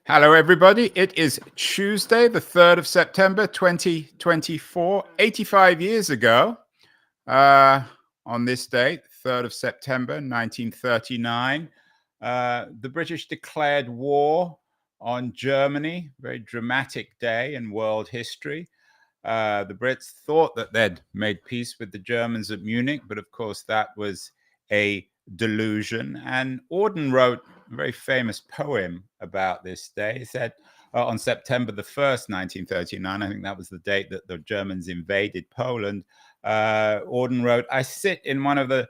Hello, everybody. It is Tuesday, the 3rd of September, 2024. 85 years ago, on this date, 3rd of September, 1939, the British declared war on Germany. Very dramatic day in world history. The Brits thought that they'd made peace with the Germans at Munich, but of course that was a delusion. And Auden wrote a very famous poem about this day. He said on September the 1st, 1939, I think that was the date that the Germans invaded Poland, Auden wrote, "I sit in one of the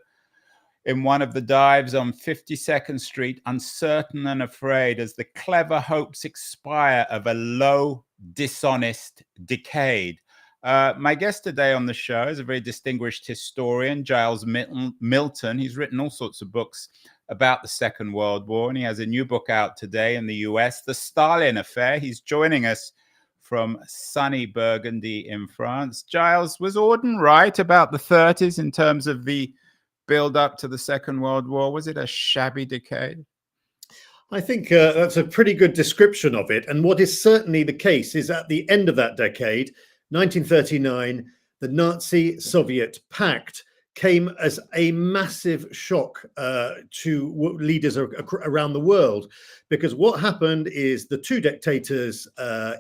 dives on 52nd Street, uncertain and afraid, as the clever hopes expire of a low, dishonest decade." My guest today on the show is a very distinguished historian, Giles Milton. He's written all sorts of books about the Second World War, and he has a new book out today in the US, The Stalin Affair. He's joining us from sunny Burgundy in France. Giles, was Auden right about the 30s in terms of the build up to the Second World War? Was it a shabby decade? I think that's a pretty good description of it. And what is certainly the case is at the end of that decade, 1939, the Nazi-Soviet pact came as a massive shock to leaders around the world, because what happened is the two dictators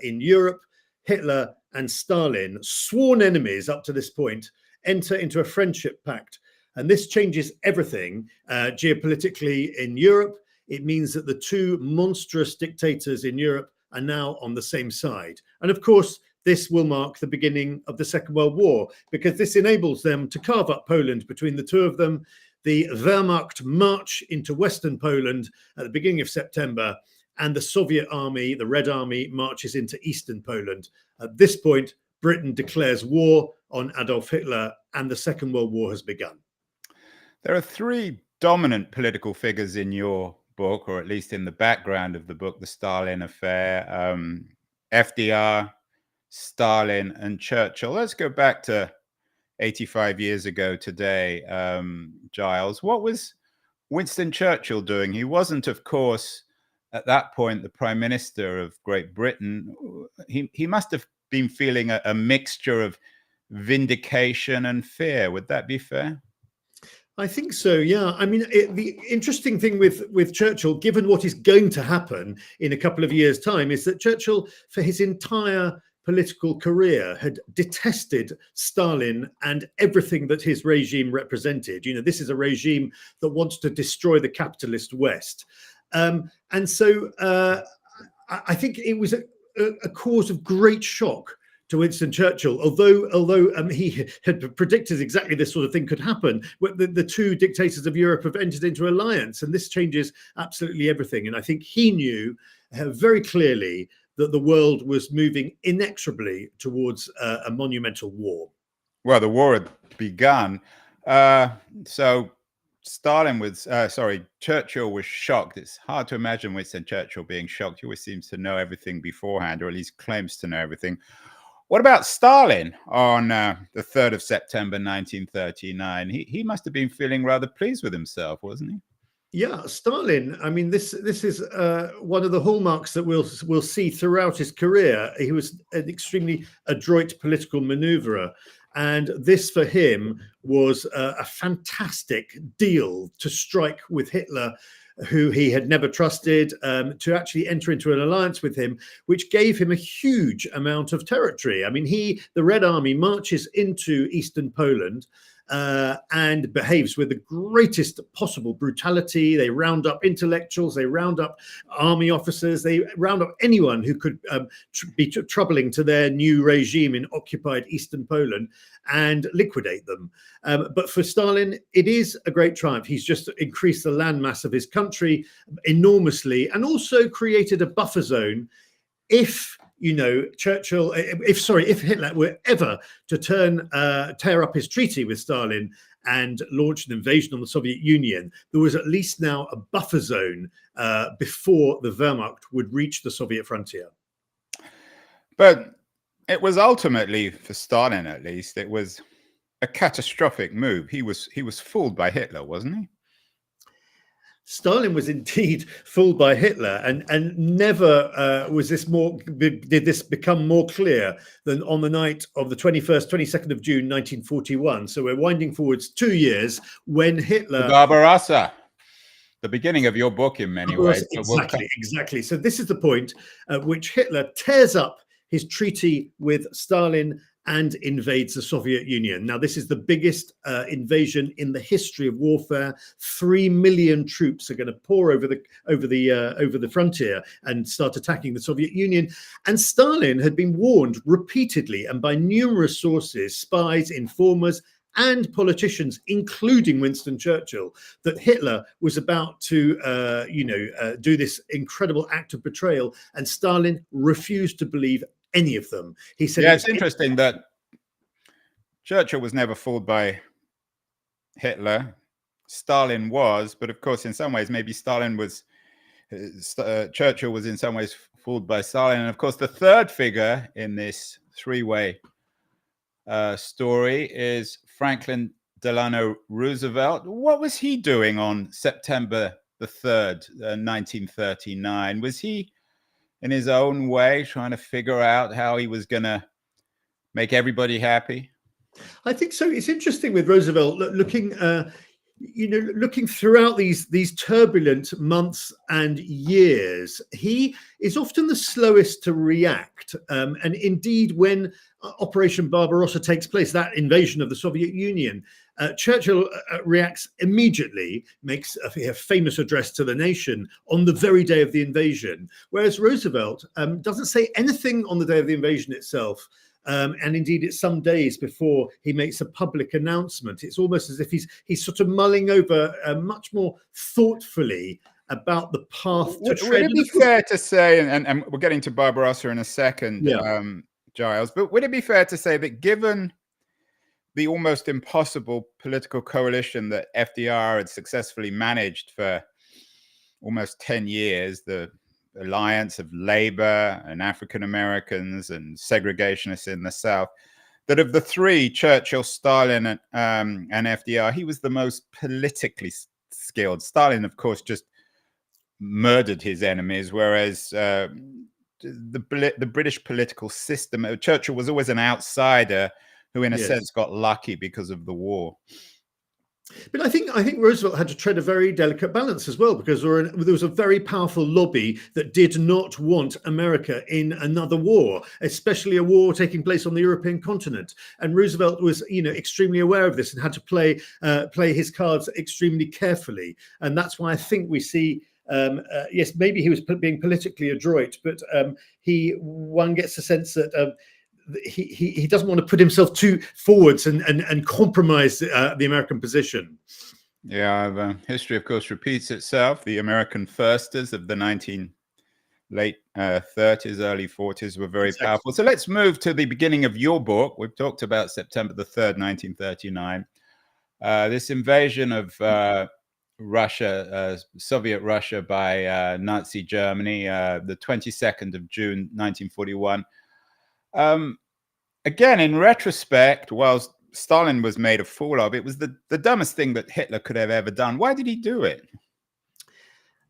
in Europe, Hitler and Stalin, sworn enemies up to this point, enter into a friendship pact. And this changes everything geopolitically in Europe. It means that the two monstrous dictators in Europe are now on the same side. And of course, this will mark the beginning of the Second World War, because this enables them to carve up Poland between the two of them. The Wehrmacht march into Western Poland at the beginning of September, and the Soviet army, the Red Army, marches into Eastern Poland. At this point, Britain declares war on Adolf Hitler, and the Second World War has begun. There are three dominant political figures in your book, or at least in the background of the book, The Stalin Affair: FDR, Stalin, and Churchill. Let's go back to 85 years ago today, Giles. What was Winston Churchill doing? He wasn't, of course, at that point, the Prime Minister of Great Britain. He must have been feeling a mixture of vindication and fear. Would that be fair? I think so, yeah. I mean, the interesting thing with Churchill, given what is going to happen in a couple of years' time, is that Churchill, for his entire political career, had detested Stalin and everything that his regime represented. You know, this is a regime that wants to destroy the capitalist West. And so I think it was a cause of great shock to Winston Churchill, although he had predicted exactly this sort of thing could happen. The two dictators of Europe have entered into alliance, and this changes absolutely everything. And I think he knew very clearly that the world was moving inexorably towards a monumental war. Well, the war had begun. So Churchill was shocked. It's hard to imagine Winston Churchill being shocked. He always seems to know everything beforehand, or at least claims to know everything. What about Stalin on the 3rd of September, 1939? He must have been feeling rather pleased with himself, wasn't he? Yeah, Stalin. I mean, this is one of the hallmarks that we'll see throughout his career. He was an extremely adroit political maneuverer, and this for him was a fantastic deal to strike with Hitler, who he had never trusted, to actually enter into an alliance with him, which gave him a huge amount of territory. I mean, the Red Army marches into Eastern Poland and behaves with the greatest possible brutality. They round up intellectuals, they round up army officers, they round up anyone who could be troubling to their new regime in occupied Eastern Poland, and liquidate them. But for Stalin, it is a great triumph. He's just increased the landmass of his country enormously, and also created a buffer zone if if Hitler were ever to tear up his treaty with Stalin and launch an invasion on the Soviet Union, there was at least now a buffer zone before the Wehrmacht would reach the Soviet frontier. But it was ultimately, for Stalin at least, it was a catastrophic move. He was fooled by Hitler, wasn't he? Stalin was indeed fooled by Hitler, and never did this become more clear than on the night of the 22nd of June, 1941. So we're winding forwards 2 years when Hitler. Barbarossa, the beginning of your book in many ways. Exactly. So this is the point at which Hitler tears up his treaty with Stalin and invades the Soviet Union. Now, this is the biggest invasion in the history of warfare. 3 million troops are going to pour over the frontier and start attacking the Soviet Union. And Stalin had been warned repeatedly and by numerous sources, spies, informers, and politicians, including Winston Churchill, that Hitler was about to, do this incredible act of betrayal, and Stalin refused to believe any of them. He said, "Yeah, it's interesting that Churchill was never fooled by Hitler. Stalin was, but of course, in some ways, maybe Churchill was in some ways fooled by Stalin. And of course, the third figure in this three-way story is Franklin Delano Roosevelt. What was he doing on September the 3rd, 1939? Was he, in his own way, trying to figure out how he was going to make everybody happy? I think so. It's interesting with Roosevelt looking throughout these turbulent months and years. He is often the slowest to react, and indeed, when Operation Barbarossa takes place, that invasion of the Soviet Union, Churchill reacts immediately, makes a famous address to the nation on the very day of the invasion, whereas Roosevelt doesn't say anything on the day of the invasion itself. And indeed, it's some days before he makes a public announcement. It's almost as if he's sort of mulling over much more thoughtfully about the path to tread. Would it be fair to say, and we're getting to Barbarossa in a second, Giles, but would it be fair to say that given the almost impossible political coalition that FDR had successfully managed for almost 10 years, the alliance of labor and African Americans and segregationists in the South, that of the three, Churchill, Stalin, and FDR, he was the most politically skilled. Stalin, of course, just murdered his enemies, whereas the British political system, Churchill was always an outsider who, in a sense, got lucky because of the war. But I think Roosevelt had to tread a very delicate balance as well, because there was a very powerful lobby that did not want America in another war, especially a war taking place on the European continent. And Roosevelt was, extremely aware of this and had to play his cards extremely carefully. And that's why I think we see. Yes, maybe he was being politically adroit, but one gets a sense that. He doesn't want to put himself too forwards and compromise the American position. Yeah, the history, of course, repeats itself. The American firsters of the late 30s, early 40s were very powerful. So let's move to the beginning of your book. We've talked about September the 3rd, 1939. This invasion of Russia, Soviet Russia by Nazi Germany, the 22nd of June, 1941. Again, in retrospect, while Stalin was made a fool of, it was the dumbest thing that Hitler could have ever done. Why did he do it?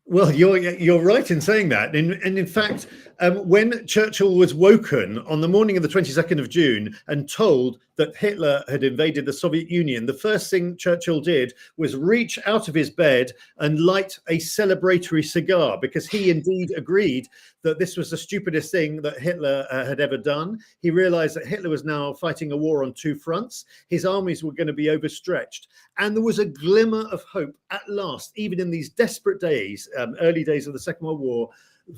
Well, you're right in saying that. And in fact, when Churchill was woken on the morning of the 22nd of June and told that Hitler had invaded the Soviet Union, the first thing Churchill did was reach out of his bed and light a celebratory cigar, because he indeed agreed that this was the stupidest thing that Hitler had ever done. He realized that Hitler was now fighting a war on two fronts. His armies were going to be overstretched. And there was a glimmer of hope at last, even in these desperate days, early days of the Second World War,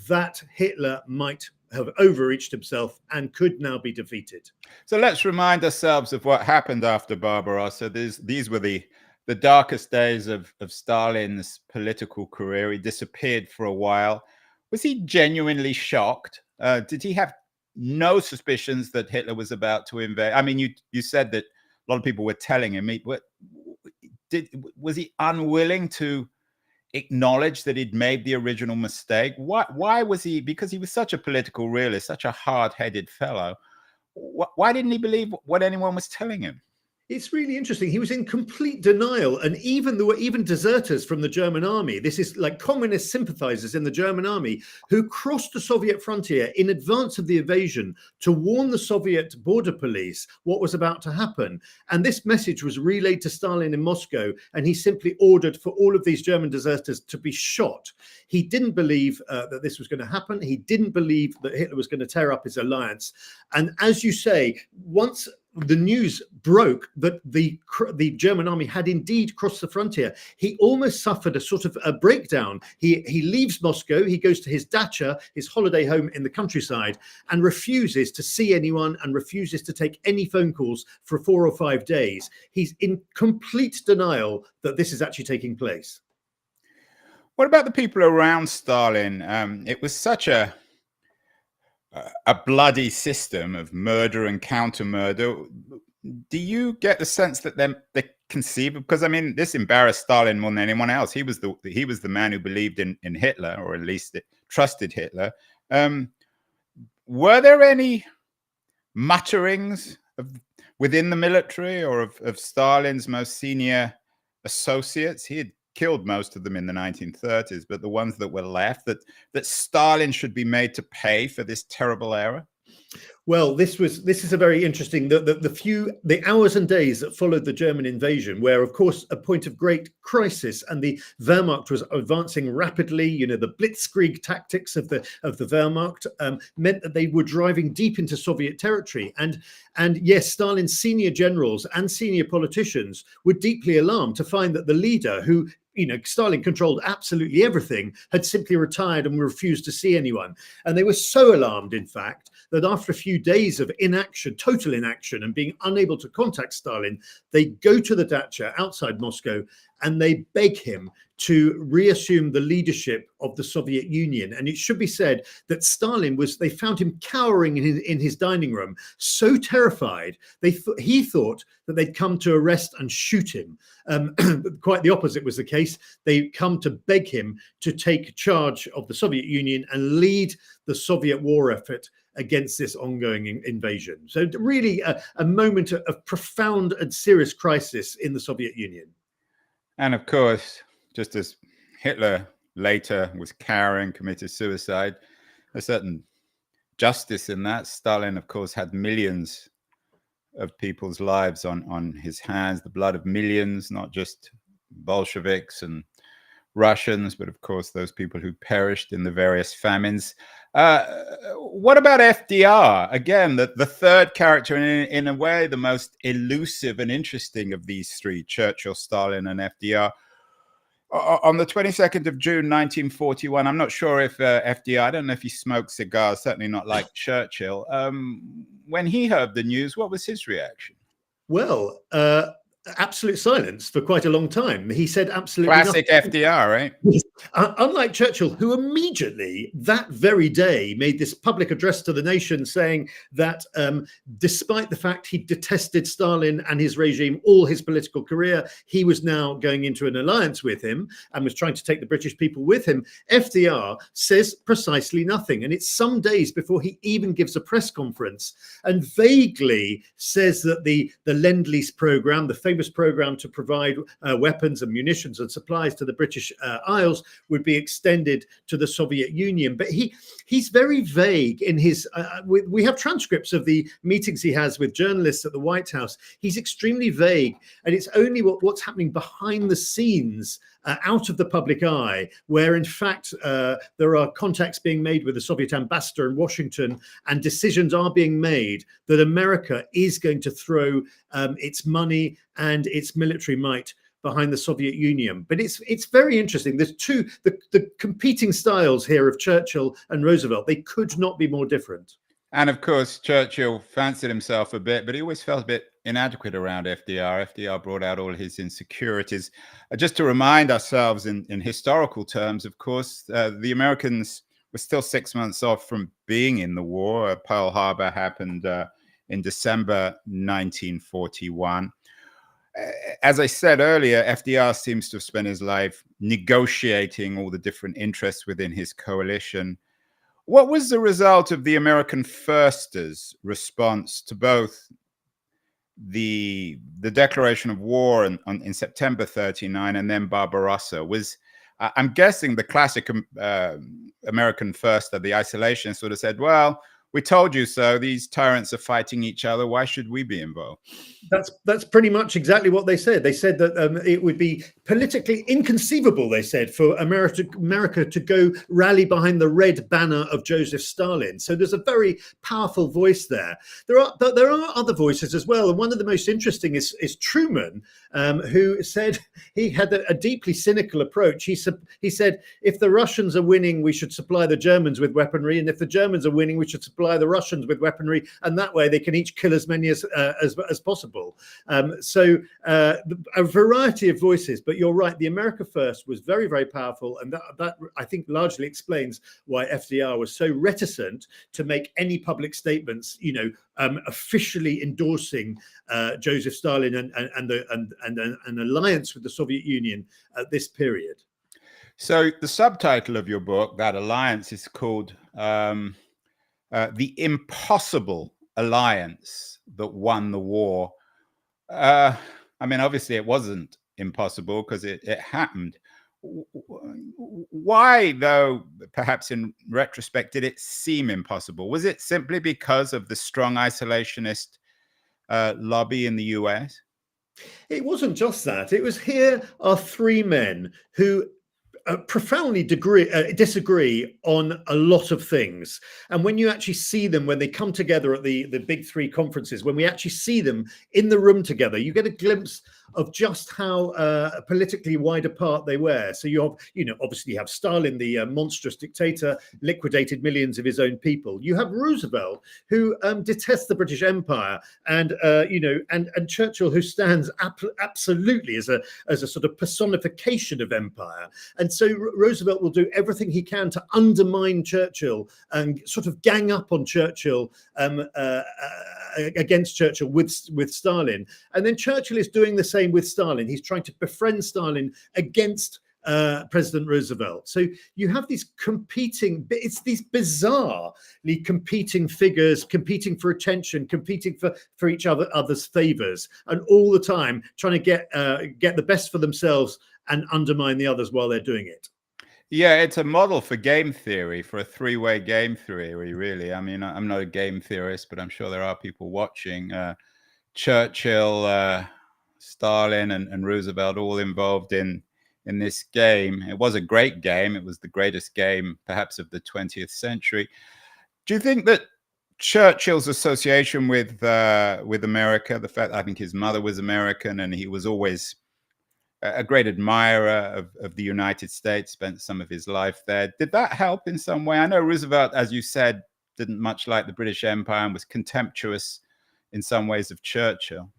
that Hitler might have overreached himself and could now be defeated. So let's remind ourselves of what happened after Barbarossa. These were the darkest days of Stalin's political career. He disappeared for a while. Was he genuinely shocked? Did he have no suspicions that Hitler was about to invade? I mean, you said that a lot of people were telling him. Was he unwilling to acknowledge that he'd made the original mistake? Why was he? Because he was such a political realist, such a hard-headed fellow. Why didn't he believe what anyone was telling him? It's really interesting. He was in complete denial, and there were even deserters from the German army. This is like communist sympathizers in the German army who crossed the Soviet frontier in advance of the invasion to warn the Soviet border police what was about to happen. And this message was relayed to Stalin in Moscow, and he simply ordered for all of these German deserters to be shot. He didn't believe that this was going to happen. He didn't believe that Hitler was going to tear up his alliance. And as you say, once the news broke that the German army had indeed crossed the frontier, he almost suffered a sort of a breakdown. He leaves Moscow, he goes to his dacha, his holiday home in the countryside, and refuses to see anyone and refuses to take any phone calls for 4 or 5 days. He's in complete denial that this is actually taking place. What about the people around Stalin? It was such a bloody system of murder and counter murder. Do you get the sense that they conceive, because I mean, this embarrassed Stalin more than anyone else. He was the man who believed in Hitler, or at least trusted Hitler. Were there any mutterings within the military or of Stalin's most senior associates? He had killed most of them in the 1930s, but the ones that were left, that Stalin should be made to pay for this terrible error? Well, this is a very interesting, the hours and days that followed the German invasion, where of course a point of great crisis, and the Wehrmacht was advancing rapidly. You know, the blitzkrieg tactics of the Wehrmacht meant that they were driving deep into Soviet territory, and yes, Stalin's senior generals and senior politicians were deeply alarmed to find that the leader, who, you know, Stalin controlled absolutely everything, had simply retired and refused to see anyone. And they were so alarmed, in fact, that after a few days of inaction, total inaction, and being unable to contact Stalin, they go to the dacha outside Moscow and they beg him to reassume the leadership of the Soviet Union. And it should be said that Stalin they found him cowering in his dining room, so terrified, he thought that they'd come to arrest and shoot him. Quite the opposite was the case. They come to beg him to take charge of the Soviet Union and lead the Soviet war effort against this ongoing invasion. So really a moment of profound and serious crisis in the Soviet Union. And of course, just as Hitler later was cowering, committed suicide, a certain justice in that. Stalin, of course, had millions of people's lives on his hands, the blood of millions, not just Bolsheviks and Russians, but of course those people who perished in the various famines. What about FDR? Again, the third character, in a way the most elusive and interesting of these three, Churchill, Stalin, and FDR. On the 22nd of June, 1941, I'm not sure if FDR, I don't know if he smoked cigars, certainly not like Churchill. When he heard the news, what was his reaction? Well, absolute silence for quite a long time. He said absolutely classic nothing. FDR, right? Unlike Churchill, who immediately that very day made this public address to the nation saying that despite the fact he detested Stalin and his regime all his political career, he was now going into an alliance with him and was trying to take the British people with him. FDR says precisely nothing. And it's some days before he even gives a press conference and vaguely says that the Lend-Lease program, the famous program to provide weapons and munitions and supplies to the British Isles, would be extended to the Soviet Union. But he's very vague in his, we have transcripts of the meetings he has with journalists at the White House. He's extremely vague, and it's only what's happening behind the scenes, out of the public eye, where in fact there are contacts being made with the Soviet ambassador in Washington, and decisions are being made that America is going to throw its money and its military might behind the Soviet Union. But it's very interesting. There's the competing styles here of Churchill and Roosevelt. They could not be more different. And of course, Churchill fancied himself a bit, but he always felt a bit inadequate around FDR. FDR brought out all his insecurities. Just to remind ourselves in historical terms, of course, the Americans were still 6 months off from being in the war. Pearl Harbor happened in December 1941. As I said earlier, FDR seems to have spent his life negotiating all the different interests within his coalition. What was the result of the American firsters' response to both the declaration of war in September 39, and then Barbarossa was, I'm guessing, the classic American first of the isolation sort of said, well, we told you so. These tyrants are fighting each other. Why should we be involved? That's pretty much exactly what they said. They said that it would be politically inconceivable, they said, for America to go rally behind the red banner of Joseph Stalin. So there's a very powerful voice there. There are other voices as well, and one of the most interesting is Truman, who said he had a deeply cynical approach. He said, if the Russians are winning, we should supply the Germans with weaponry, and if the Germans are winning, we should supply the Russians with weaponry, and that way they can each kill as many as possible. So a variety of voices, but you're right, the America First was very, very powerful, and that I think largely explains why FDR was so reticent to make any public statements, officially endorsing Joseph Stalin and an alliance with the Soviet Union at this period. So the subtitle of your book, that alliance, is called The Impossible Alliance That Won the War. I mean, obviously it wasn't impossible because it happened. Why, though, perhaps in retrospect, did it seem impossible? Was it simply because of the strong isolationist lobby in the US? It wasn't just that. It was, here are three men who profoundly disagree on a lot of things, and when you actually see them, when they come together at the big three conferences, when we actually see them in the room together, you get a glimpse of just how politically wide apart they were. So you have, obviously you have Stalin, the monstrous dictator, liquidated millions of his own people. You have Roosevelt, who detests the British Empire, and and Churchill, who stands absolutely as a sort of personification of empire. And so Roosevelt will do everything he can to undermine Churchill and sort of gang up on Churchill, against Churchill with Stalin. And then Churchill is doing the same with Stalin. He's trying to befriend Stalin against President Roosevelt. So you have these it's these bizarrely competing figures, competing for attention, competing for each other's favors, and all the time trying to get the best for themselves and undermine the others while they're doing it. Yeah, it's a model for game theory, for a three-way game theory, really. I mean, I'm not a game theorist, but I'm sure there are people watching. Churchill, Stalin, and Roosevelt all involved in this game. It was a great game. It was the greatest game, perhaps, of the 20th century. Do you think that Churchill's association with America, the fact I think his mother was American and he was always a great admirer of the United States, spent some of his life there, did that help in some way? I know Roosevelt, as you said, didn't much like the British Empire and was contemptuous in some ways of Churchill.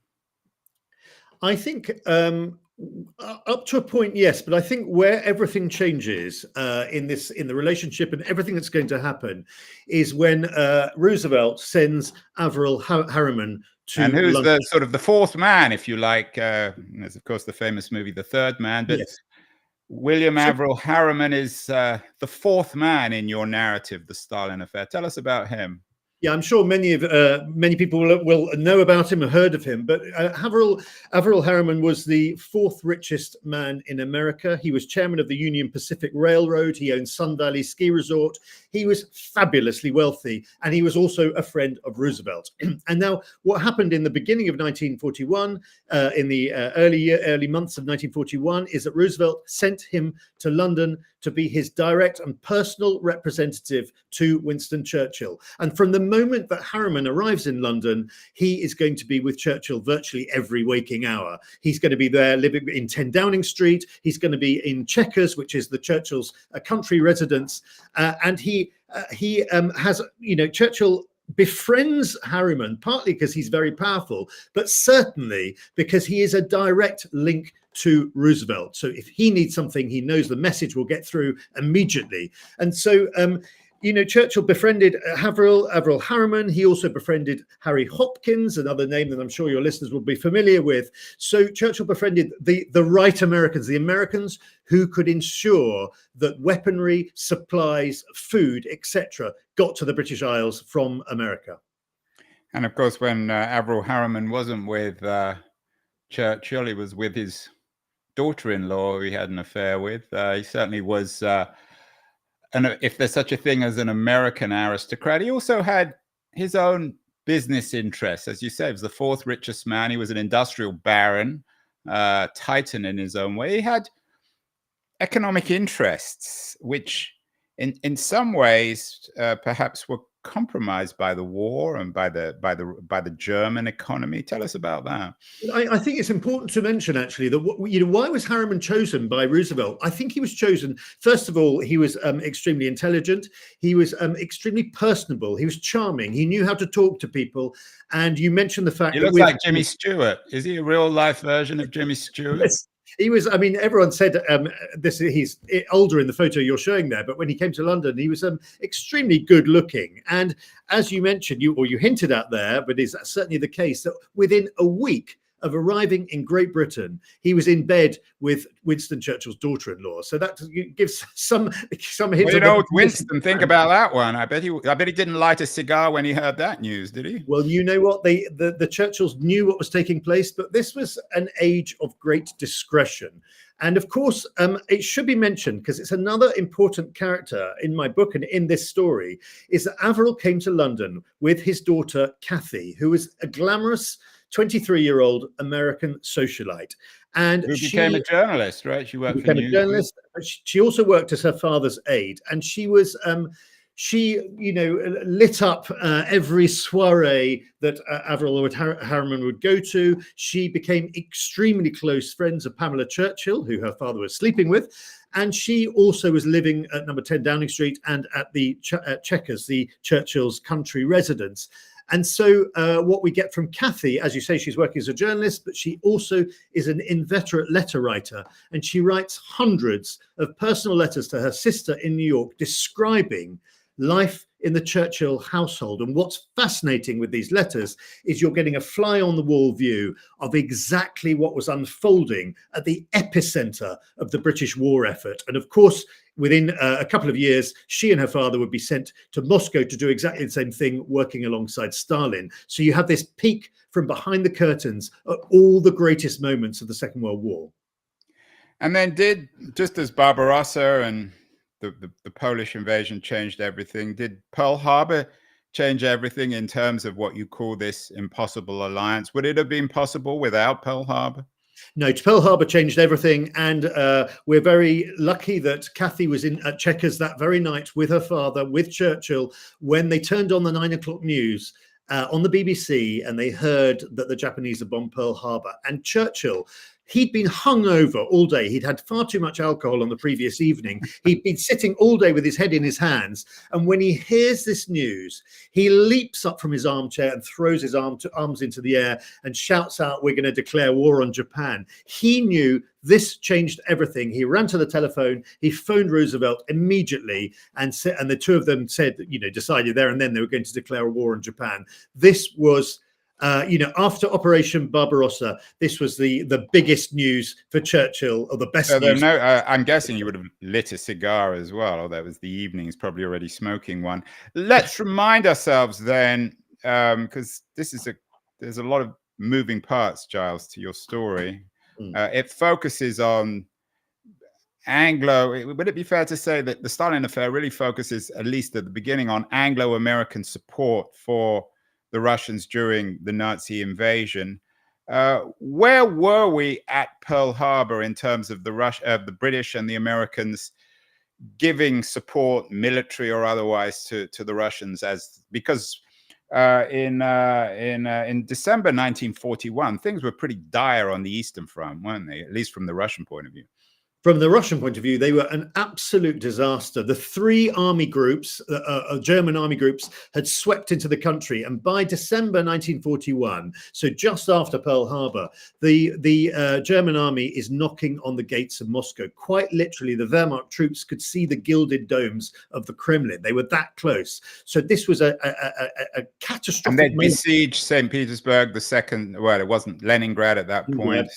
I think up to a point, yes, but I think where everything changes in the relationship and everything that's going to happen is when Roosevelt sends Averell Harriman to and who's London. the sort of the fourth man, if you like. There's of course the famous movie The Third Man, but yes. William Averell Harriman is the fourth man in your narrative, The Stalin Affair. Tell us about him. Yeah, I'm sure many people will know about him or heard of him, but Averell Harriman was the fourth richest man in America. He was chairman of the Union Pacific Railroad. He owned Sun Valley Ski Resort. He was fabulously wealthy, and he was also a friend of Roosevelt. And now, what happened in the beginning of 1941, in the early months of 1941, is that Roosevelt sent him to London to be his direct and personal representative to Winston Churchill. And from the moment that Harriman arrives in London, he is going to be with Churchill virtually every waking hour. He's going to be there living in 10 Downing Street. He's going to be in Chequers, which is the Churchill's country residence. And he has, Churchill befriends Harriman, partly because he's very powerful, but certainly because he is a direct link to Roosevelt. So if he needs something, he knows the message will get through immediately. And so, Churchill befriended Averell Harriman. He also befriended Harry Hopkins, another name that I'm sure your listeners will be familiar with. So Churchill befriended the right Americans, the Americans who could ensure that weaponry, supplies, food, etc., got to the British Isles from America. And of course, when Averell Harriman wasn't with Churchill, he was with his daughter-in-law, who he had an affair with. He certainly was, and if there's such a thing as an American aristocrat, he also had his own business interests. As you say, he was the fourth richest man. He was an industrial baron, titan in his own way. He had economic interests, which in some ways perhaps were compromised by the war and by the German economy. Tell us about that. I think it's important to mention actually that why was Harriman chosen by Roosevelt? I think he was chosen, first of all, he was extremely intelligent. He was extremely personable. He was charming. He knew how to talk to people. And you mentioned the fact he that looks like Jimmy Stewart. Is he a real life version of Jimmy Stewart? Yes. He was, I mean, everyone said he's older in the photo you're showing there, but when he came to London, he was extremely good looking. And as you mentioned, you hinted at there, but is certainly the case, that within a week of arriving in Great Britain, he was in bed with Winston Churchill's daughter-in-law. So that gives some hint. Well, you know, Winston, think about that one. I bet he didn't light a cigar when he heard that news, did he? Well, you know what? The Churchills knew what was taking place, but this was an age of great discretion. And of course, it should be mentioned, because it's another important character in my book and in this story, is that Averell came to London with his daughter, Cathy, who was a glamorous 23-year-old American socialite. And who became a journalist, right? She worked became a journalist, but she also worked as her father's aide. And she was, lit up every soiree that Averell or Harriman would go to. She became extremely close friends of Pamela Churchill, who her father was sleeping with. And she also was living at number 10 Downing Street and at the Chequers, the Churchill's country residence. And so what we get from Cathy, as you say, she's working as a journalist, but she also is an inveterate letter writer. And she writes hundreds of personal letters to her sister in New York describing life in the Churchill household. And what's fascinating with these letters is you're getting a fly-on-the-wall view of exactly what was unfolding at the epicenter of the British war effort. And of course, within a couple of years, she and her father would be sent to Moscow to do exactly the same thing, working alongside Stalin. So you have this peek from behind the curtains at all the greatest moments of the Second World War. And then just as Barbarossa and the Polish invasion changed everything, did Pearl Harbor change everything in terms of what you call this impossible alliance? Would it have been possible without Pearl Harbor? No, Pearl Harbor changed everything. And we're very lucky that Cathy was at Chequers that very night with her father, with Churchill, when they turned on the 9 o'clock news on the BBC, and they heard that the Japanese had bombed Pearl Harbor. And Churchill, he'd been hungover all day. He'd had far too much alcohol on the previous evening. He'd been sitting all day with his head in his hands. And when he hears this news, he leaps up from his armchair and throws his arms into the air and shouts out, "We're going to declare war on Japan." He knew this changed everything. He ran to the telephone. He phoned Roosevelt immediately, and the two of them said, decided there and then they were going to declare a war on Japan. This was after Operation Barbarossa, this was the biggest news for Churchill, or the best news. I'm guessing you would have lit a cigar as well, although it was the evening, he's probably already smoking one. Let's remind ourselves then, because there's a lot of moving parts, Giles, to your story. It focuses on would it be fair to say that the Stalin affair really focuses, at least at the beginning, on Anglo-American support for the Russians during the Nazi invasion? Where were we at Pearl Harbor in terms of the British and the Americans giving support, military or otherwise, to the Russians? Because in December 1941, things were pretty dire on the Eastern Front, weren't they? At least from the Russian point of view. From the Russian point of view, they were an absolute disaster. The three army groups, German army groups, had swept into the country. And by December 1941, so just after Pearl Harbor, the German army is knocking on the gates of Moscow. Quite literally, the Wehrmacht troops could see the gilded domes of the Kremlin. They were that close. So this was a catastrophic. And they besieged St. Petersburg, it wasn't Leningrad at that point.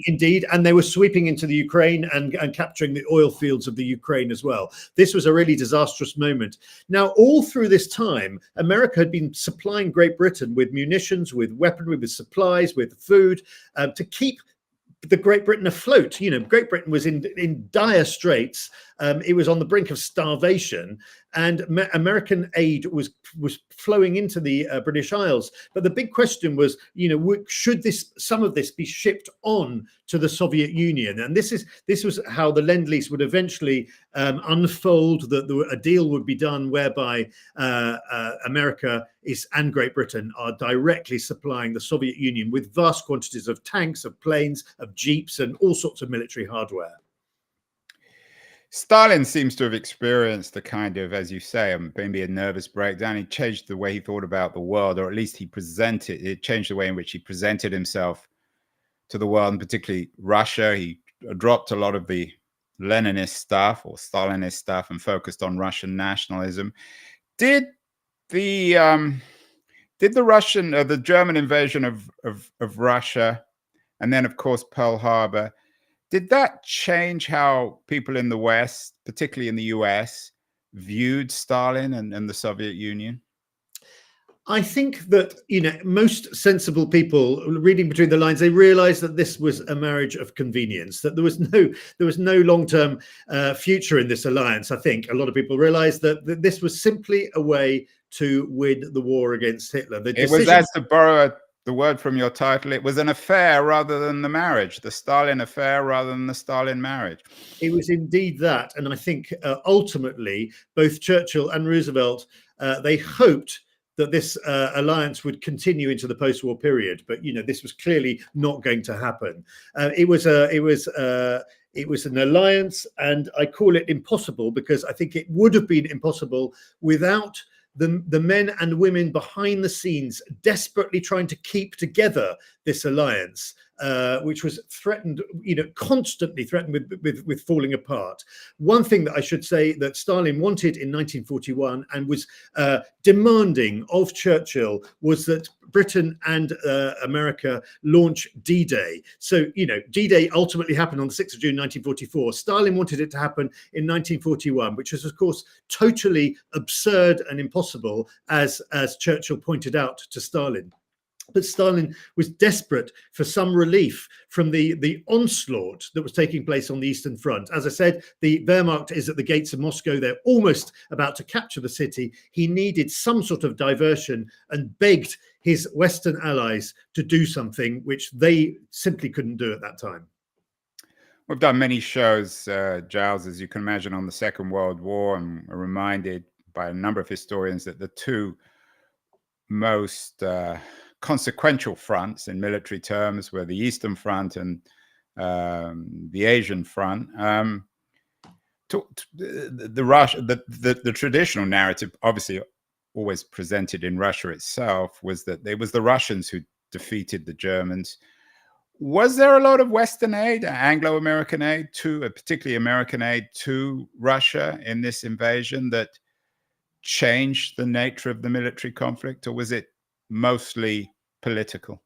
Indeed. And they were sweeping into the Ukraine and and capturing the oil fields of the Ukraine as well. This was a really disastrous moment. Now, all through this time, America had been supplying Great Britain with munitions, with weaponry, with supplies, with food, to keep the Great Britain afloat. Great Britain was in dire straits. It was on the brink of starvation, and American aid was flowing into the British Isles. But the big question was, should some of this be shipped on to the Soviet Union? And this was how the Lend-Lease would eventually unfold. That a deal would be done whereby America and Great Britain are directly supplying the Soviet Union with vast quantities of tanks, of planes, of jeeps, and all sorts of military hardware. Stalin seems to have experienced the kind of, as you say, maybe a nervous breakdown. He changed the way he thought about the world, or at least it changed the way in which he presented himself to the world, and particularly Russia. He dropped a lot of the Leninist stuff or Stalinist stuff and focused on Russian nationalism. Did the German invasion of Russia, and then of course Pearl Harbor, did that change how people in the West, particularly in the US, viewed Stalin and the Soviet Union? I think that, most sensible people reading between the lines, they realized that this was a marriage of convenience, that there was no long-term future in this alliance. I think a lot of people realized that this was simply a way to win the war against Hitler. It was, as to borrow the word from your title, it was an affair rather than the marriage, the Stalin affair rather than the Stalin marriage. It was indeed that. And I think ultimately, both Churchill and Roosevelt, they hoped that this alliance would continue into the post-war period. But, this was clearly not going to happen. It was an alliance, and I call it impossible because I think it would have been impossible without the men and women behind the scenes desperately trying to keep together this alliance, which was threatened, constantly threatened with falling apart. One thing that I should say that Stalin wanted in 1941 and was demanding of Churchill was that Britain and America launch D-Day. So, D-Day ultimately happened on the 6th of June, 1944. Stalin wanted it to happen in 1941, which was, of course, totally absurd and impossible, as Churchill pointed out to Stalin. But Stalin was desperate for some relief from the onslaught that was taking place on the Eastern Front. As I said, the Wehrmacht is at the gates of Moscow. They're almost about to capture the city. He needed some sort of diversion and begged his Western allies to do something which they simply couldn't do at that time. We've done many shows, Giles, as you can imagine, on the Second World War, and are reminded by a number of historians that the two most consequential fronts in military terms were the Eastern Front and the Asian Front. The traditional narrative, obviously always presented in Russia itself, was that it was the Russians who defeated the Germans. Was there a lot of Western aid, Anglo-American aid, particularly American aid, to Russia in this invasion that changed the nature of the military conflict, or was it mostly political?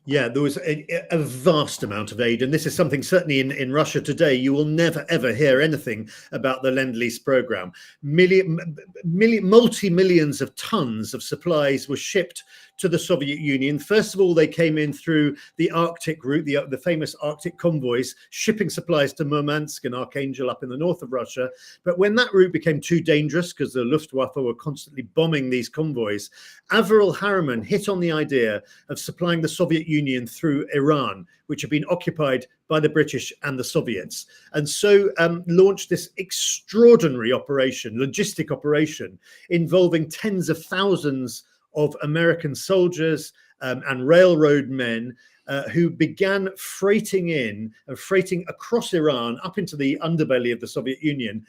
Yeah, there was a vast amount of aid. And this is something certainly in Russia today, you will never, ever hear anything about the Lend-Lease program. Multi-millions of tons of supplies were shipped to the Soviet Union. First of all, they came in through the Arctic route, the famous Arctic convoys, shipping supplies to Murmansk and Archangel up in the north of Russia. But when that route became too dangerous, because the Luftwaffe were constantly bombing these convoys, Averell Harriman hit on the idea of supplying the Soviet Union through Iran, which had been occupied by the British and the Soviets, and so launched this extraordinary operation, logistic operation, involving tens of thousands of American soldiers and railroad men who began freighting across Iran up into the underbelly of the Soviet Union.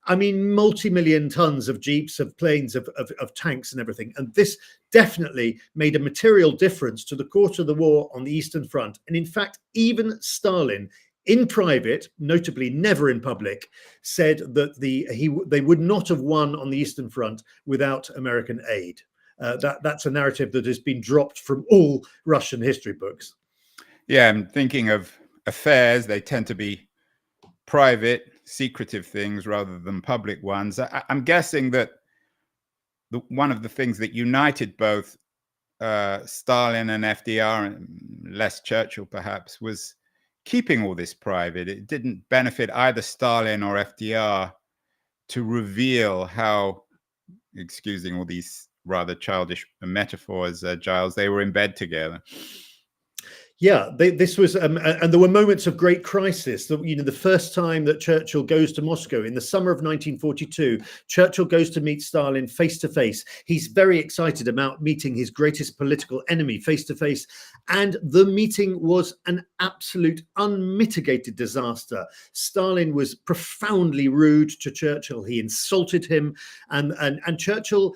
I mean, multi-million tons of jeeps, of planes, of tanks and everything. And this definitely made a material difference to the course of the war on the Eastern Front. And in fact, even Stalin, in private, notably never in public, said that they would not have won on the Eastern Front without American aid. That's a narrative that has been dropped from all Russian history books. Yeah, I'm thinking of affairs. They tend to be private, secretive things rather than public ones. I'm guessing that one of the things that united both Stalin and FDR, and less Churchill perhaps, was keeping all this private. It didn't benefit either Stalin or FDR to reveal how, excusing all these rather childish metaphors, Giles, they were in bed together. Yeah, this was, and there were moments of great crisis. The first time that Churchill goes to Moscow in the summer of 1942, Churchill goes to meet Stalin face to face. He's very excited about meeting his greatest political enemy face to face, and the meeting was an absolute unmitigated disaster. Stalin was profoundly rude to Churchill. He insulted him, and Churchill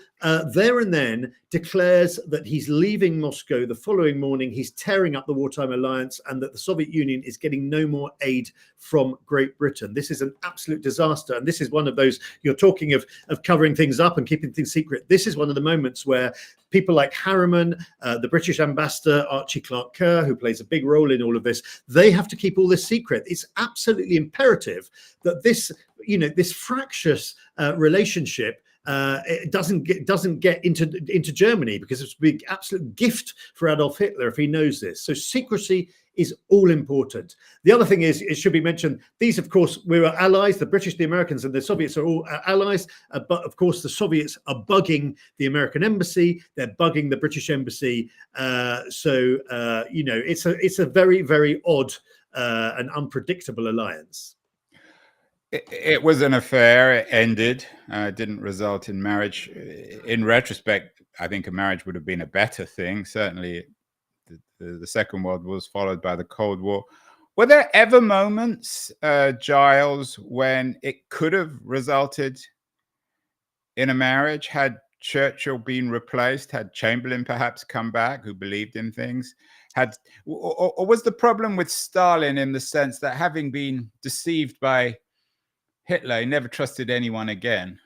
there and then declares that he's leaving Moscow the following morning. He's tearing up the wartime alliance, and that the Soviet Union is getting no more aid from Great Britain. This is an absolute disaster. And this is one of those, you're talking of covering things up and keeping things secret. This is one of the moments where people like Harriman, the British ambassador, Archie Clark Kerr, who plays a big role in all of this, they have to keep all this secret. It's absolutely imperative that this, this fractious relationship it doesn't get into Germany, because it's a big absolute gift for Adolf Hitler if he knows this. So secrecy is all important. The other thing is, it should be mentioned, these, of course, we were allies. The British, the Americans, and the Soviets are all allies. But of course, the Soviets are bugging the American embassy. They're bugging the British embassy. It's a very, very odd and unpredictable alliance. It was an affair. It ended. It didn't result in marriage. In retrospect, I think a marriage would have been a better thing. Certainly, the Second World War was followed by the Cold War. Were there ever moments, Giles, when it could have resulted in a marriage? Had Churchill been replaced? Had Chamberlain perhaps come back, who believed in things? Or was the problem with Stalin in the sense that, having been deceived by Hitler, he never trusted anyone again?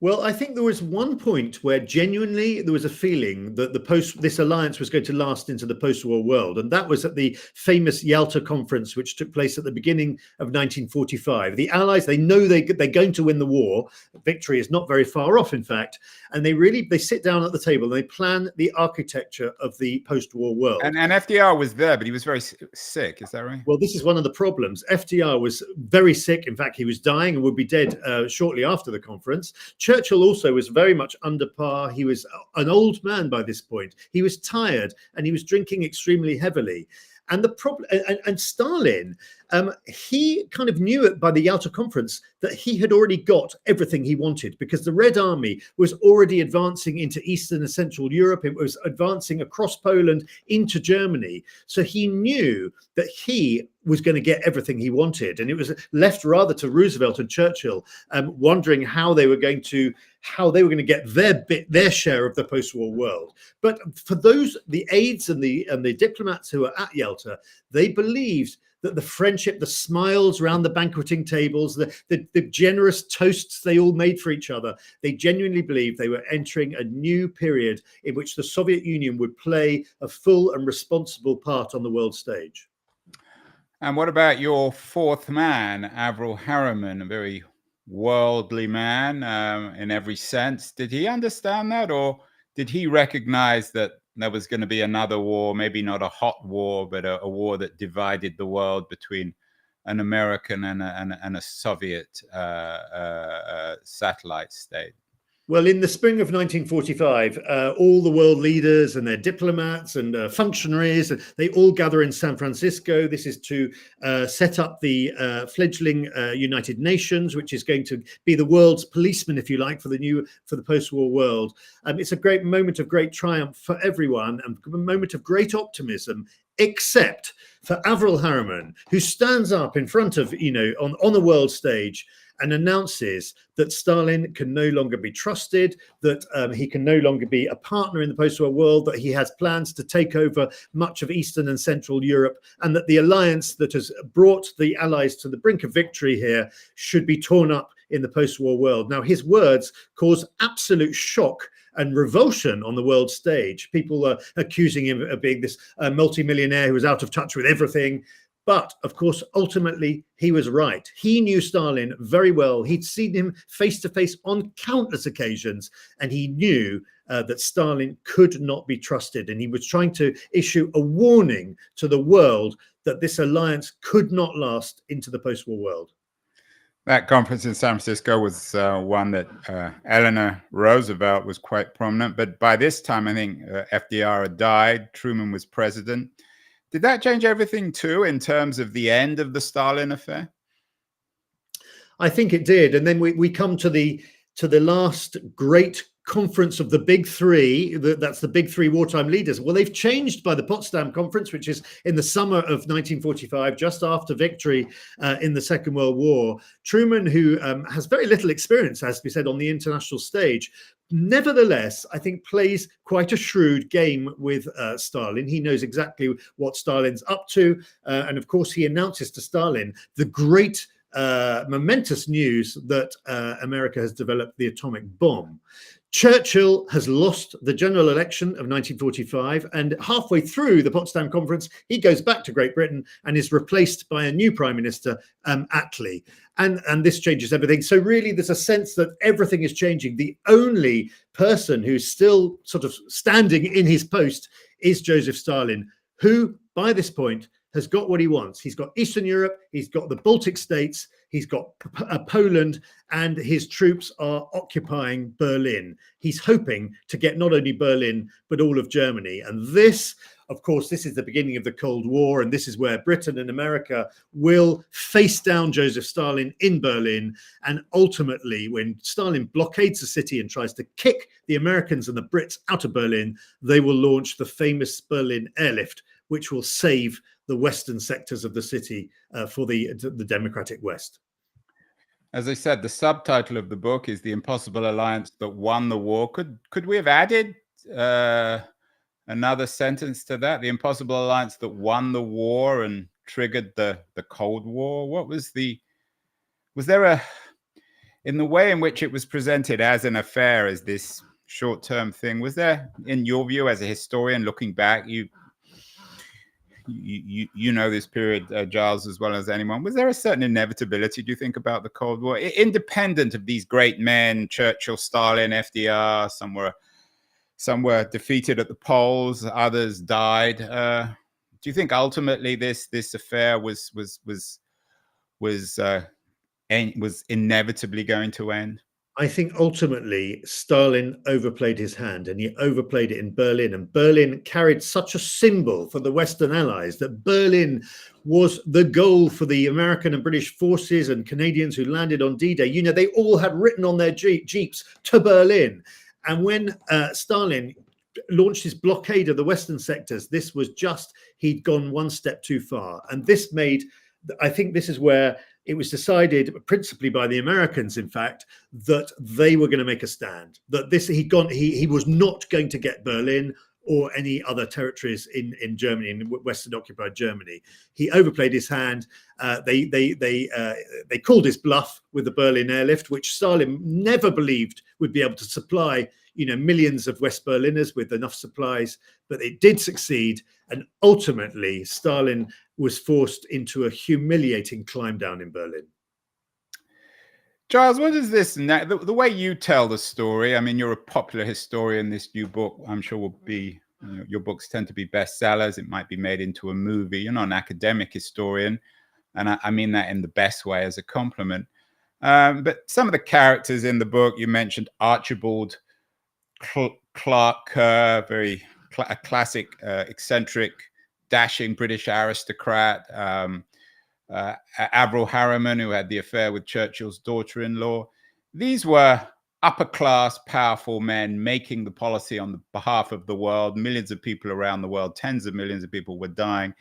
Well, I think there was one point where genuinely there was a feeling that this alliance was going to last into the post-war world, and that was at the famous Yalta Conference, which took place at the beginning of 1945. The Allies, they know they're going to win the war. Victory is not very far off, in fact, and they sit down at the table and they plan the architecture of the post-war world. And FDR was there, but he was very sick. Is that right? Well, this is one of the problems. FDR was very sick. In fact, he was dying and would be dead shortly after the conference. Churchill also was very much under par. He was an old man by this point. He was tired and he was drinking extremely heavily. And the problem, and Stalin, he kind of knew it by the Yalta Conference that he had already got everything he wanted, because the Red Army was already advancing into Eastern and Central Europe. It was advancing across Poland into Germany. So he knew that he was going to get everything he wanted. And it was left rather to Roosevelt and Churchill wondering how they were going to get their share of the post-war world. But for the aides and the diplomats who were at Yalta, they believed that the friendship, the smiles around the banqueting tables, the generous toasts they all made for each other, they genuinely believed they were entering a new period in which the Soviet Union would play a full and responsible part on the world stage. And what about your fourth man, Averell Harriman, a very worldly man in every sense? Did he understand that, or did he recognize that there was going to be another war, maybe not a hot war, but a war that divided the world between an American and a Soviet satellite state? Well, in the spring of 1945, all the world leaders and their diplomats and functionaries, they all gather in San Francisco. This is to set up the fledgling United Nations, which is going to be the world's policeman, if you like, for the post-war world. It's a great moment of great triumph for everyone, and a moment of great optimism, except for Averell Harriman, who stands up in front of, on the world stage and announces that Stalin can no longer be trusted, that he can no longer be a partner in the post-war world, that he has plans to take over much of Eastern and Central Europe, and that the alliance that has brought the Allies to the brink of victory here should be torn up in the post-war world. Now, his words cause absolute shock and revulsion on the world stage. People are accusing him of being this multimillionaire who was out of touch with everything. But of course, ultimately, he was right. He knew Stalin very well. He'd seen him face to face on countless occasions, and he knew that Stalin could not be trusted. And he was trying to issue a warning to the world that this alliance could not last into the post-war world. That conference in San Francisco was one that Eleanor Roosevelt was quite prominent. But by this time, I think FDR had died. Truman was president. Did that change everything too in terms of the end of the Stalin affair? I think it did. And then we come to the last great conference of the big three. That's the big three wartime leaders. Well, they've changed by the Potsdam Conference, which is in the summer of 1945, just after victory in the Second World War. Truman, who has very little experience, as we said, on the international stage, nevertheless, I think plays quite a shrewd game with Stalin. He knows exactly what Stalin's up to. And of course, he announces to Stalin the great momentous news that America has developed the atomic bomb. Churchill has lost the general election of 1945, and halfway through the Potsdam Conference, he goes back to Great Britain and is replaced by a new Prime Minister, Attlee. And this changes everything. So really, there's a sense that everything is changing. The only person who's still sort of standing in his post is Joseph Stalin, who, by this point, has got what he wants. He's got Eastern Europe, he's got the Baltic states, he's got Poland, and his troops are occupying Berlin. He's hoping to get not only Berlin, but all of Germany. And this, of course, this is the beginning of the Cold War, and this is where Britain and America will face down Joseph Stalin in Berlin. And ultimately, when Stalin blockades the city and tries to kick the Americans and the Brits out of Berlin, they will launch the famous Berlin airlift, which will save the western sectors of the city for the democratic West. As I said, the subtitle of the book is "The Impossible Alliance That Won the War." Could we have added another sentence to that? The impossible alliance that won the war and triggered the Cold War. What was there in the way in which it was presented as an affair, as this short-term thing, was there, in your view, as a historian looking back, you know this period, Giles, as well as anyone. Was there a certain inevitability, do you think, about the Cold War, independent of these great men, Churchill, Stalin, FDR? Some were defeated at the polls, others died. Do you think ultimately this affair was inevitably going to end? I think ultimately Stalin overplayed his hand, and he overplayed it in Berlin. And Berlin carried such a symbol for the Western Allies that Berlin was the goal for the American and British forces and Canadians who landed on D-Day. You know, they all had written on their jeeps to Berlin. And when Stalin launched his blockade of the Western sectors, this was just, he'd gone one step too far. And this made, I think this is where it was decided, principally by the Americans, in fact, that they were going to make a stand. That he was not going to get Berlin or any other territories in Germany, in Western occupied Germany. He overplayed his hand. They called his bluff with the Berlin airlift, which Stalin never believed would be able to supply, you know, millions of West Berliners with enough supplies, but it did succeed. And ultimately, Stalin was forced into a humiliating climb down in Berlin. Giles, what is this? The way you tell the story, I mean, you're a popular historian. This new book, I'm sure, will be, you know, your books tend to be bestsellers. It might be made into a movie. You're not an academic historian, and I mean that in the best way, as a compliment. But some of the characters in the book, you mentioned Archibald Clark Kerr, a classic, eccentric, dashing British aristocrat. Averell Harriman, who had the affair with Churchill's daughter-in-law. These were upper-class, powerful men making the policy on the behalf of the world. Millions of people around the world, tens of millions of people were dying.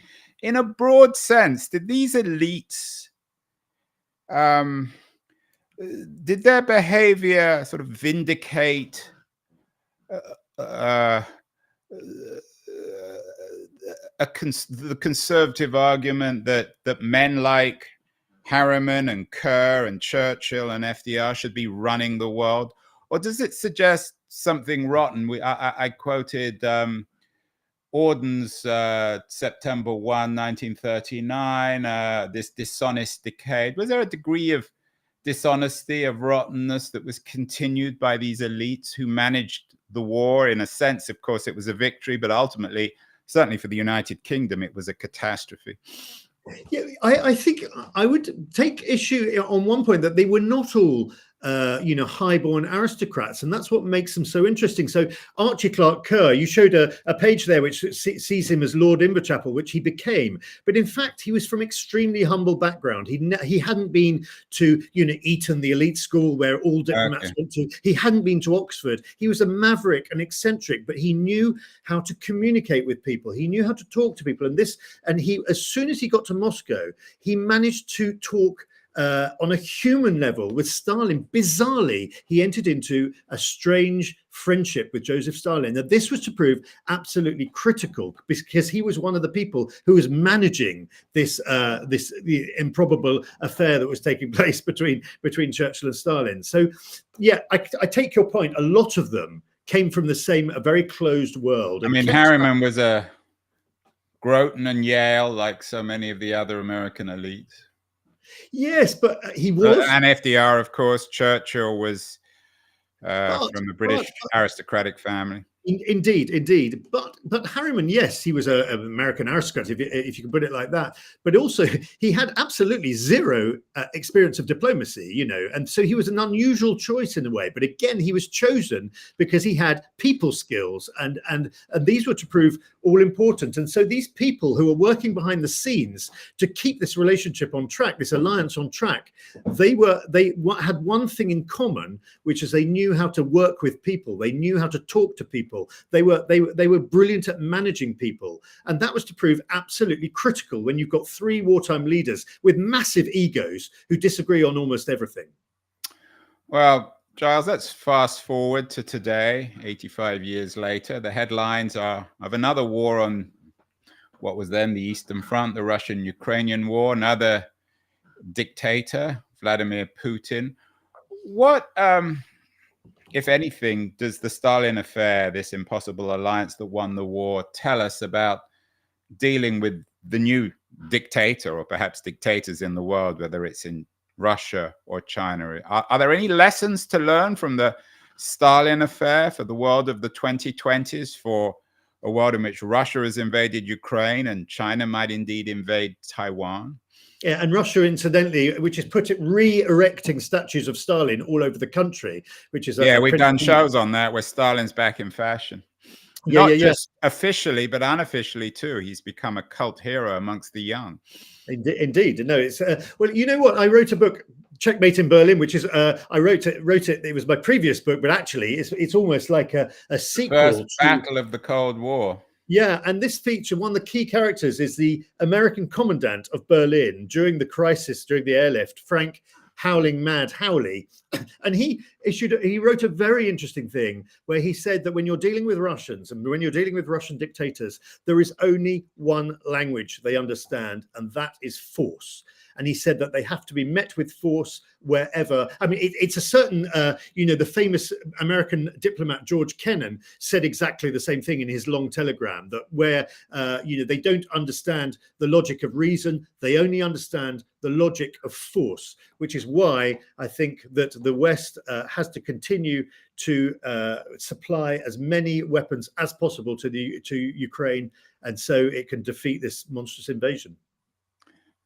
In a broad sense, did these elites, did their behavior sort of vindicate the conservative argument that men like Harriman and Kerr and Churchill and FDR should be running the world? Or does it suggest something rotten? I quoted ordens September 1, 1939, this dishonest decade. Was there a degree of dishonesty, of rottenness that was continued by these elites who managed the war? In a sense, of course, it was a victory, but ultimately, certainly for the United Kingdom, it was a catastrophe. Yeah, I think I would take issue on one point that they were not all highborn aristocrats, and that's what makes them so interesting. So Archie Clark Kerr, you showed a page there which sees him as Lord Inverchapel, which he became, but in fact he was from extremely humble background. He hadn't been to Eton, the elite school where all diplomats went to. He hadn't been to Oxford. He was a maverick and eccentric, but he knew how to communicate with people. He knew how to talk to people, and he, as soon as he got to Moscow, he managed to talk on a human level with Stalin. Bizarrely, he entered into a strange friendship with Joseph Stalin. Now, this was to prove absolutely critical because he was one of the people who was managing this improbable affair that was taking place between Churchill and Stalin. So, yeah, I take your point. A lot of them came from a very closed world. I mean, Harriman was a Groton and Yale, like so many of the other American elites. Yes, but he was. And FDR, of course. Churchill was from the British aristocratic family. Indeed. But Harriman, yes, he was an American aristocrat, if you can put it like that. But also, he had absolutely zero experience of diplomacy, and so he was an unusual choice in a way. But again, he was chosen because he had people skills, and these were to prove all important. And so these people who were working behind the scenes to keep this relationship on track, this alliance on track, they had one thing in common, which is they knew how to work with people. They knew how to talk to people. They were brilliant at managing people, and that was to prove absolutely critical when you've got three wartime leaders with massive egos who disagree on almost everything. Well, Giles, let's fast forward to today, 85 years later. The headlines are of another war on what was then the Eastern Front, the Russian-Ukrainian war, another dictator, Vladimir Putin. What, if anything, does the Stalin affair, this impossible alliance that won the war, tell us about dealing with the new dictator, or perhaps dictators in the world, whether it's in Russia or China? Are there any lessons to learn from the Stalin affair for the world of the 2020s, for a world in which Russia has invaded Ukraine and China might indeed invade Taiwan? Yeah, and Russia, incidentally, which is re-erecting statues of Stalin all over the country, which is we've done shows on that where Stalin's back in fashion. Not just officially, but unofficially too. He's become a cult hero amongst the young. Indeed. No, it's well, you know what? I wrote a book, Checkmate in Berlin, which is I wrote it. It was my previous book, but actually, it's almost like a sequel. The first battle of the Cold War. Yeah, and this feature, one of the key characters is the American commandant of Berlin during the crisis, during the airlift, Frank Howling Mad Howley. And he wrote a very interesting thing where he said that when you're dealing with Russians and when you're dealing with Russian dictators, there is only one language they understand, and that is force. And he said that they have to be met with force wherever. I mean, it's a certain, the famous American diplomat George Kennan said exactly the same thing in his long telegram, that where, they don't understand the logic of reason, they only understand the logic of force, which is why I think that the West has to continue to supply as many weapons as possible to Ukraine, and so it can defeat this monstrous invasion.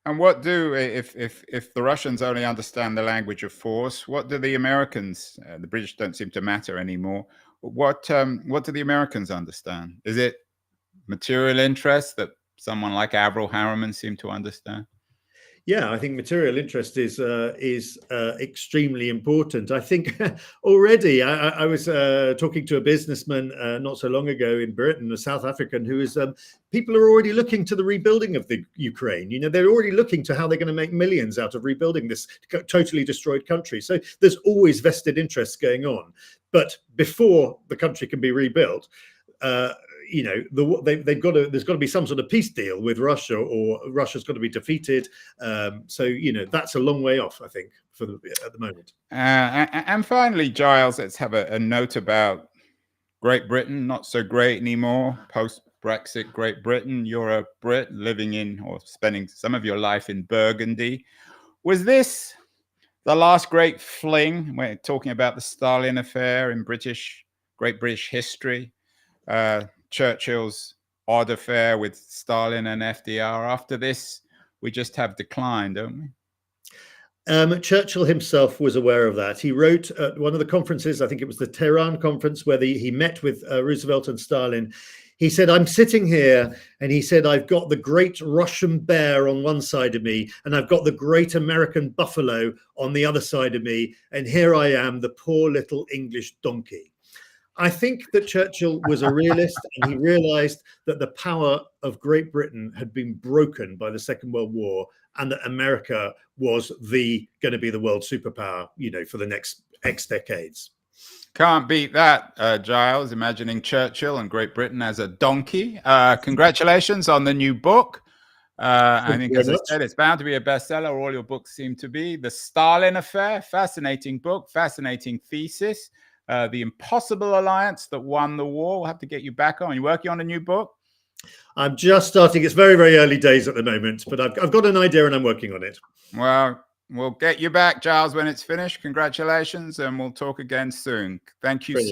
And what do, if the Russians only understand the language of force, what do the Americans, the British don't seem to matter anymore, what do the Americans understand? Is it material interest that someone like Avril Harriman seemed to understand? Yeah, I think material interest is extremely important. I think already I was talking to a businessman not so long ago in Britain, a South African, who is people are already looking to the rebuilding of the Ukraine. They're already looking to how they're going to make millions out of rebuilding this totally destroyed country. So there's always vested interests going on. But before the country can be rebuilt, there's got to be some sort of peace deal with Russia, or Russia's got to be defeated. So that's a long way off, I think, at the moment. And finally, Giles, let's have a note about Great Britain. Not so great anymore. Brexit, Great Britain. You're a Brit living in or spending some of your life in Burgundy. Was this the last great fling? We're talking about the Stalin affair in Great British history. Churchill's odd affair with Stalin and FDR. After this, we just have decline, don't we? Churchill himself was aware of that. He wrote at one of the conferences, I think it was the Tehran conference, where he met with Roosevelt and Stalin. He said, I'm sitting here, and he said, I've got the great Russian bear on one side of me, and I've got the great American buffalo on the other side of me, and here I am, the poor little English donkey. I think that Churchill was a realist, and he realized that the power of Great Britain had been broken by the Second World War, and that America was going to be the world superpower, for the next X decades. Can't beat that, Giles, imagining Churchill and Great Britain as a donkey. Congratulations on the new book. I think, as I said, it's bound to be a bestseller. All your books seem to be. The Stalin Affair, fascinating book, fascinating thesis. The Impossible Alliance that won the war. We'll have to get you back on. You're working on a new book? I'm just starting. It's very, very early days at the moment, but I've got an idea and I'm working on it. Well, we'll get you back, Giles, when it's finished. Congratulations, and we'll talk again soon. Thank you so much.